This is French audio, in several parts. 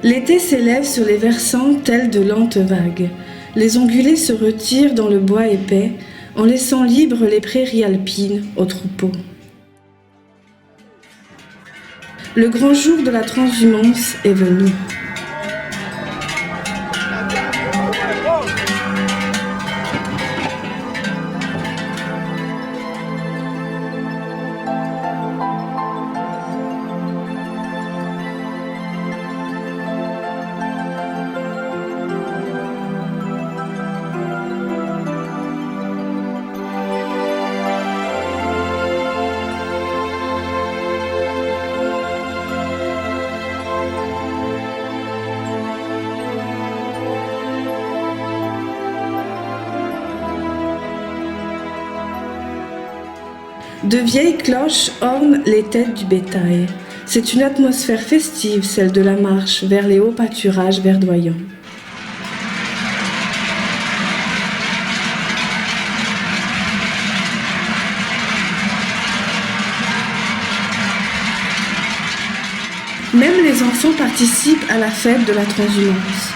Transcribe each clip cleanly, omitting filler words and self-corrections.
L'été s'élève sur les versants tels de lentes vagues. Les ongulés se retirent dans le bois épais, en laissant libres les prairies alpines aux troupeaux. Le grand jour de la transhumance est venu. De vieilles cloches ornent les têtes du bétail. C'est une atmosphère festive, celle de la marche vers les hauts pâturages verdoyants. Même les enfants participent à la fête de la transhumance.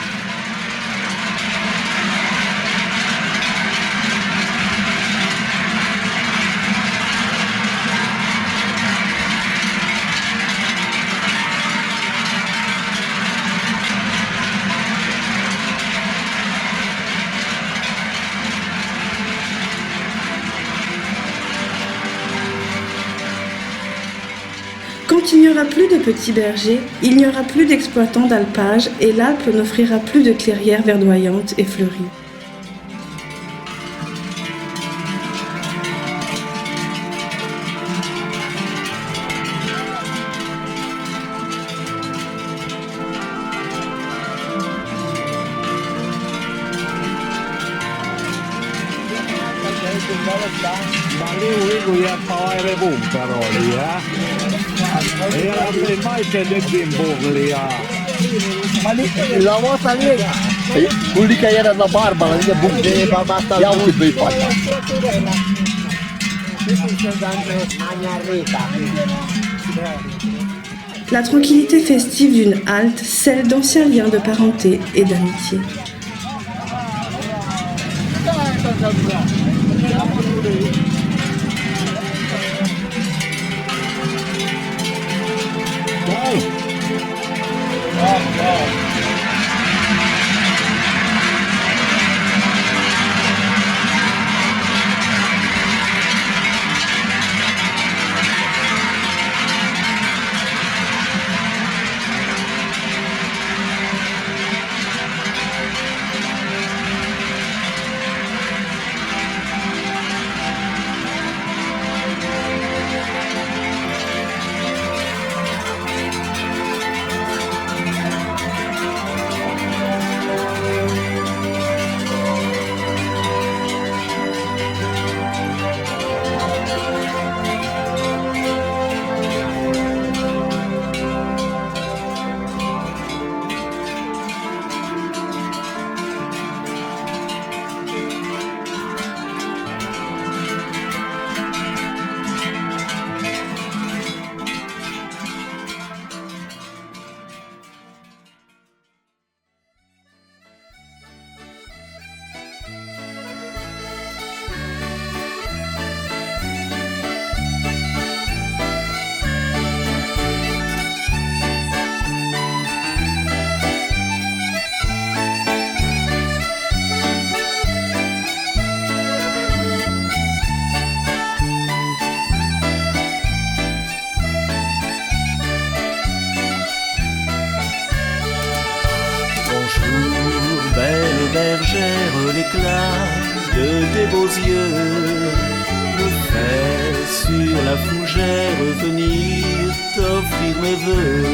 Quand il n'y aura plus de petits bergers, il n'y aura plus d'exploitants d'alpage et l'Alpe n'offrira plus de clairières verdoyantes et fleuries. La vostra lega, quelli che era la barba, la linea buccheva, basta gli auti per i fatti. La tranquillité festive d'une halte scelle d'anciens liens de parenté et d'amitié. Bergère, l'éclat de tes beaux yeux me fait sur la fougère venir t'offrir mes vœux.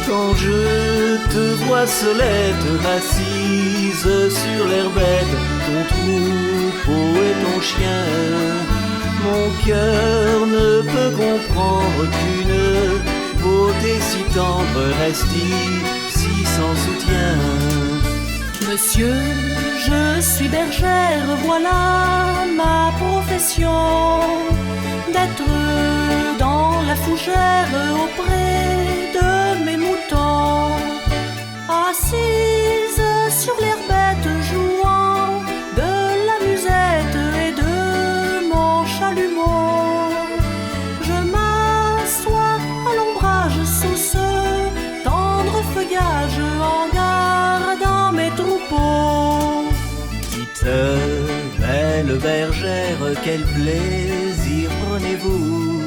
Quand je te vois solette assise sur l'herbette, ton troupeau et ton chien, mon cœur ne peut comprendre qu'une beauté si tendre reste ici sans soutien. Monsieur, je suis bergère, voilà ma profession, d'être dans la fougère auprès de mes moutons. Belle bergère, quel plaisir prenez-vous,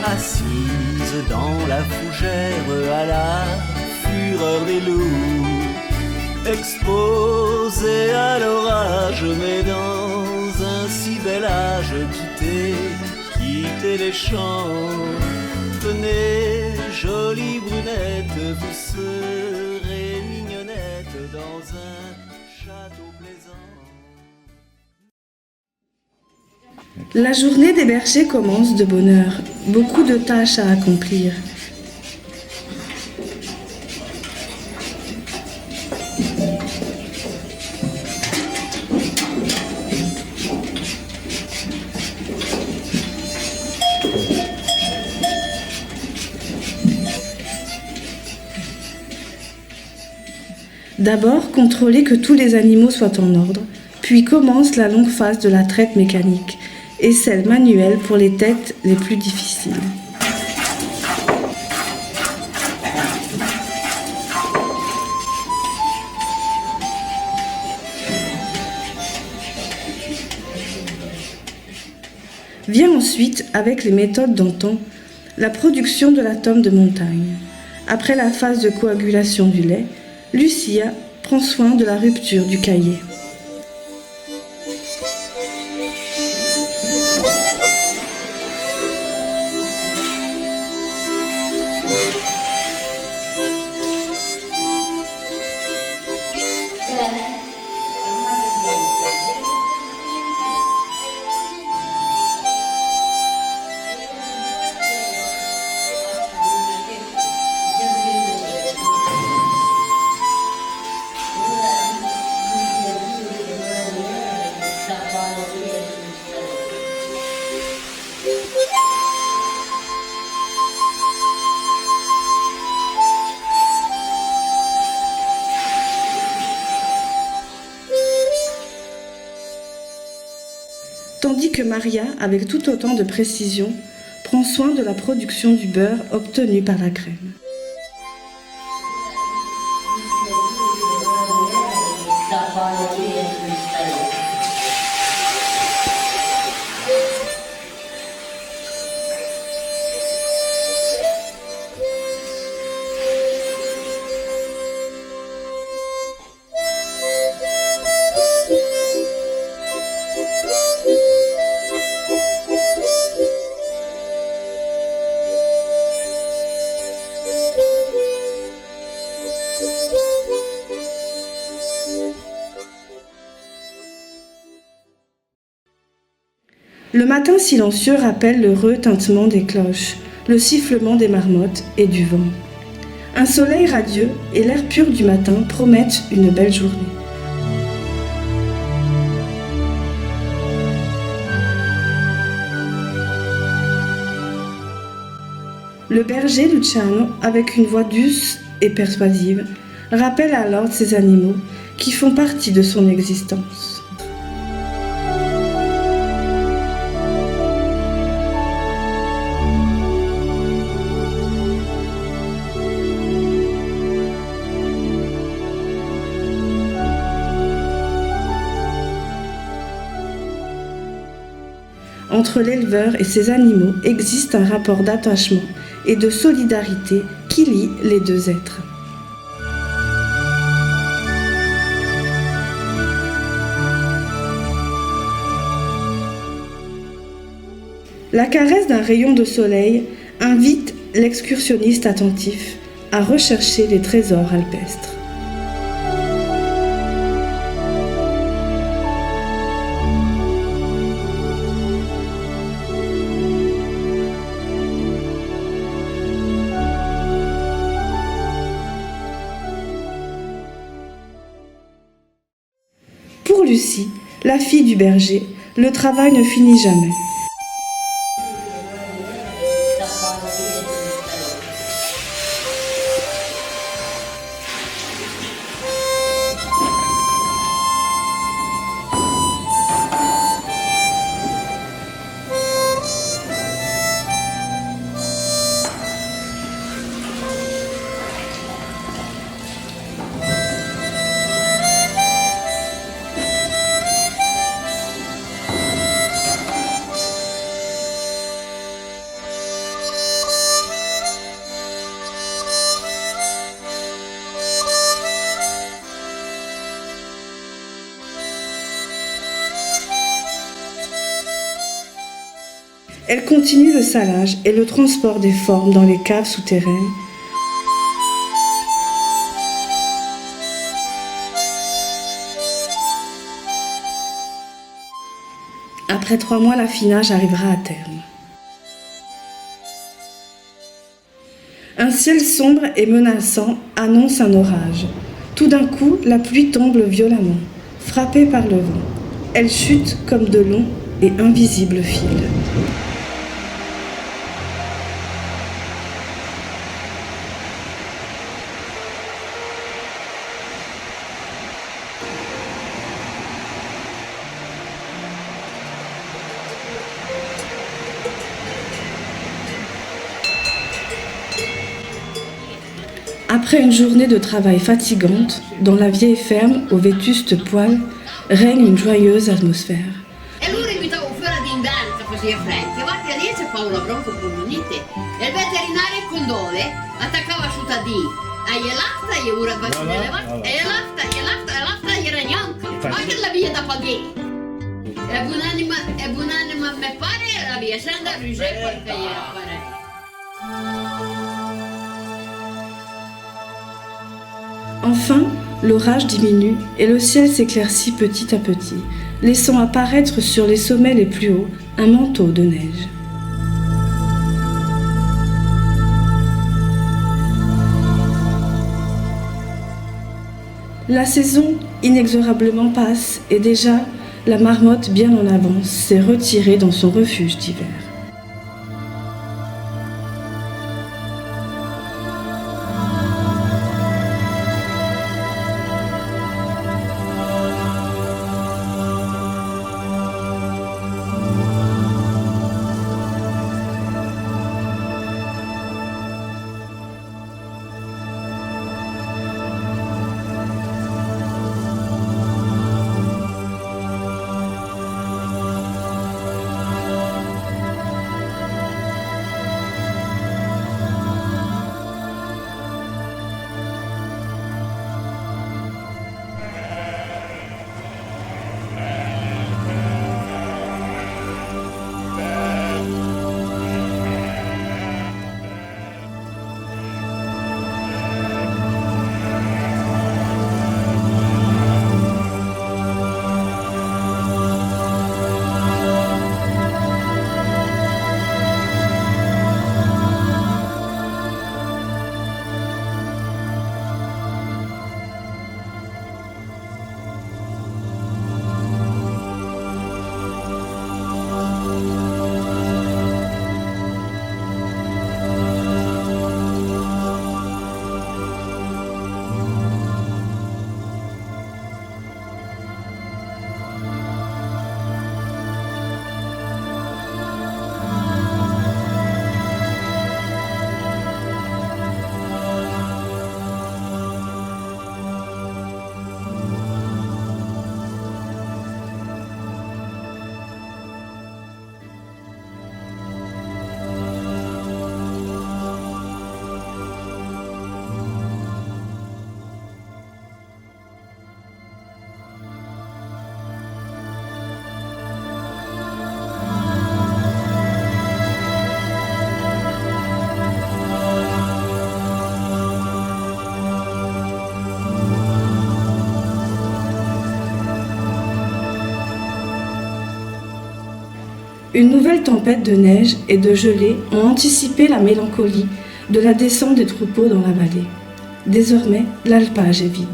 assise dans la fougère à la fureur des loups, exposée à l'orage, mais dans un si bel âge, quittez les champs, venez, jolie brunette, vous serez mignonnette dans un château plaisant. La journée des bergers commence de bonne heure. Beaucoup de tâches à accomplir. D'abord, contrôler que tous les animaux soient en ordre, puis commence la longue phase de la traite mécanique et celle manuelle pour les têtes les plus difficiles. Vient ensuite, avec les méthodes d'antan, la production de la tome de montagne. Après la phase de coagulation du lait, Lucia prend soin de la rupture du caillé. Tandis que Maria, avec tout autant de précision, prend soin de la production du beurre obtenu par la crème. Le matin silencieux rappelle l'heureux tintement des cloches, le sifflement des marmottes et du vent. Un soleil radieux et l'air pur du matin promettent une belle journée. Le berger Luciano, avec une voix douce et persuasive, rappelle alors ces animaux qui font partie de son existence. Entre l'éleveur et ses animaux existe un rapport d'attachement et de solidarité qui lie les deux êtres. La caresse d'un rayon de soleil invite l'excursionniste attentif à rechercher les trésors alpestres. Pour Lucie, la fille du berger, le travail ne finit jamais. Elle continue le salage et le transport des formes dans les caves souterraines. Après 3 mois, l'affinage arrivera à terme. Un ciel sombre et menaçant annonce un orage. Tout d'un coup, la pluie tombe violemment, frappée par le vent. Elle chute comme de longs et invisibles fils. Après une journée de travail fatigante, dans la vieille ferme aux vétustes poêles, règne une joyeuse atmosphère. E lui invitavo fuori d'inverno che faceva freddo. Davanti a lì c'è Paolo Bronco Polmonite. E il veterinario con dove attaccava asciutta D. A jelafta je ura bacine levata. E jelafta je ranjanka. Anche la via da paghi. E buonanima me pare la via senda rugge perché je pare. Enfin, l'orage diminue et le ciel s'éclaircit petit à petit, laissant apparaître sur les sommets les plus hauts un manteau de neige. La saison inexorablement passe et déjà la marmotte bien en avance s'est retirée dans son refuge d'hiver. Une nouvelle tempête de neige et de gelée ont anticipé la mélancolie de la descente des troupeaux dans la vallée. Désormais, l'alpage est vide.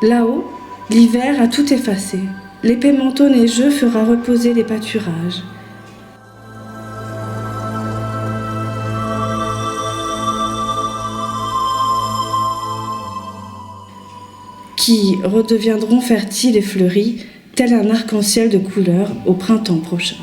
Là-haut, l'hiver a tout effacé. L'épais manteau neigeux fera reposer les pâturages. Qui redeviendront fertiles et fleuris, tel un arc-en-ciel de couleurs au printemps prochain.